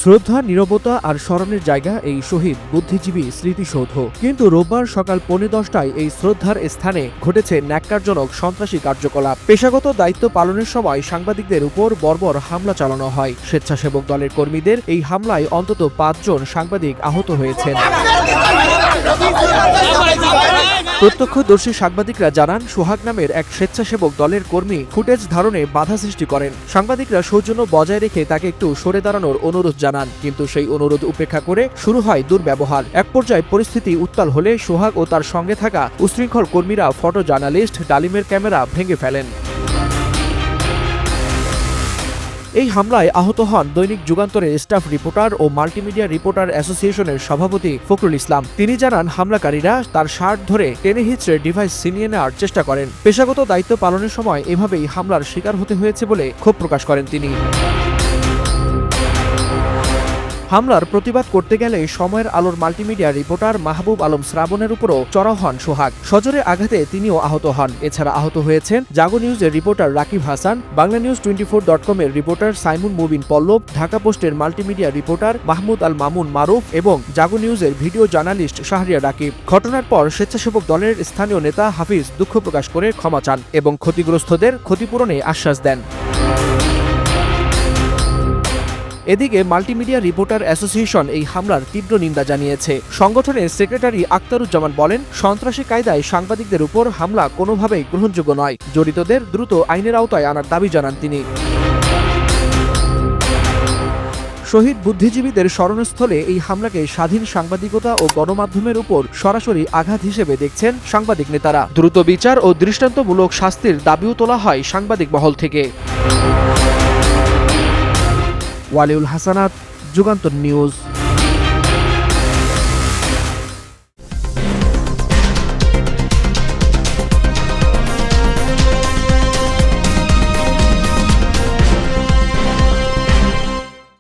শ্রদ্ধা, নীরবতা আর স্মরণের জায়গা এই শহীদ বুদ্ধিজীবী স্মৃতিসৌধ। কিন্তু রোববার সকাল 10:15টায় এই শ্রদ্ধার স্থানে ঘটেছে ন্যাক্কারজনক সন্ত্রাসী কার্যকলাপ। পেশাগত দায়িত্ব পালনের সময় সাংবাদিকদের উপর বর্বর হামলা চালানো হয়। স্বেচ্ছাসেবক দলের কর্মীদের এই হামলায় অন্তত 5 জন সাংবাদিক আহত হয়েছেন। প্রত্যক্ষদর্শী সাংবাদিকরা জানান, সোহাগ নামের এক স্বেচ্ছাসেবক দলের কর্মী ফুটেজ ধারণে বাধা সৃষ্টি করেন। সাংবাদিকরা সৌজন্য বজায় রেখে তাকে একটু সরে দাঁড়ানোর অনুরোধ জানান, কিন্তু সেই অনুরোধ উপেক্ষা করে শুরু হয় দুর্ব্যবহার। এক পর্যায়ে পরিস্থিতি উত্তাল হলে সোহাগ ও তার সঙ্গে থাকা উশৃঙ্খল কর্মীরা ফটো জার্নালিস্ট ডালিমের ক্যামেরা ভেঙে ফেলেন। এই হামলায় আহত হন দৈনিক যুগান্তরের স্টাফ রিপোর্টার ও মাল্টিমিডিয়া রিপোর্টার অ্যাসোসিয়েশনের সভাপতি ফখরুল ইসলাম। তিনি জানান, হামলাকারীরা তার শার্ট ধরে টেনে হিঁচড়ে ডিভাইস ছিনিয়ে নেওয়ার চেষ্টা করেন। পেশাগত দায়িত্ব পালনের সময় এভাবেই হামলার শিকার হতে হয়েছে বলে ক্ষোভ প্রকাশ করেন তিনি। হামলার প্রতিবাদ করতে গেলে সময়ের আলোর মাল্টিমিডিয়া রিপোর্টার মাহবুব আলম শ্রাবণের উপরও চড়াও হন সোহাগ। সজোরে আঘাতে তিনিও আহত হন। এছাড়া আহত হয়েছেন জাগো নিউজের রিপোর্টার রাকিব হাসান, বাংলানিউজ24.com এর রিপোর্টার সাইমুন মুবিন পল্লব, ঢাকা পোস্টের মাল্টিমিডিয়া রিপোর্টার মাহমুদ আল মামুন মারুফ এবং জাগো নিউজের ভিডিও জার্নালিস্ট শাহরিয়া রাকিব। ঘটনার পর স্বেচ্ছাসেবক দলের স্থানীয় নেতা হাফিজ দুঃখ প্রকাশ করে ক্ষমা চান এবং ক্ষতিগ্রস্তদের ক্ষতিপূরণে আশ্বাস দেন। এদিকে মাল্টিমিডিয়া রিপোর্টার অ্যাসোসিয়েশন এই হামলার তীব্র নিন্দা জানিয়েছে। সংগঠনের সেক্রেটারি আক্তারুজ্জামান বলেন, সন্ত্রাসী কায়দায় সাংবাদিকদের উপর হামলা কোনোভাবেই গ্রহণযোগ্য নয়। জড়িতদের দ্রুত আইনের আওতায় আনার দাবি জানান তিনি। শহীদ বুদ্ধিজীবীদের স্মরণস্থলে এই হামলাকে স্বাধীন সাংবাদিকতা ও গণমাধ্যমের উপর সরাসরি আঘাত হিসেবে দেখছেন সাংবাদিক নেতারা। দ্রুত বিচার ও দৃষ্টান্তমূলক শাস্তির দাবিও তোলা হয় সাংবাদিক মহল থেকে। ওয়ালিউল হাসানাত, যুগান্তর নিউজ।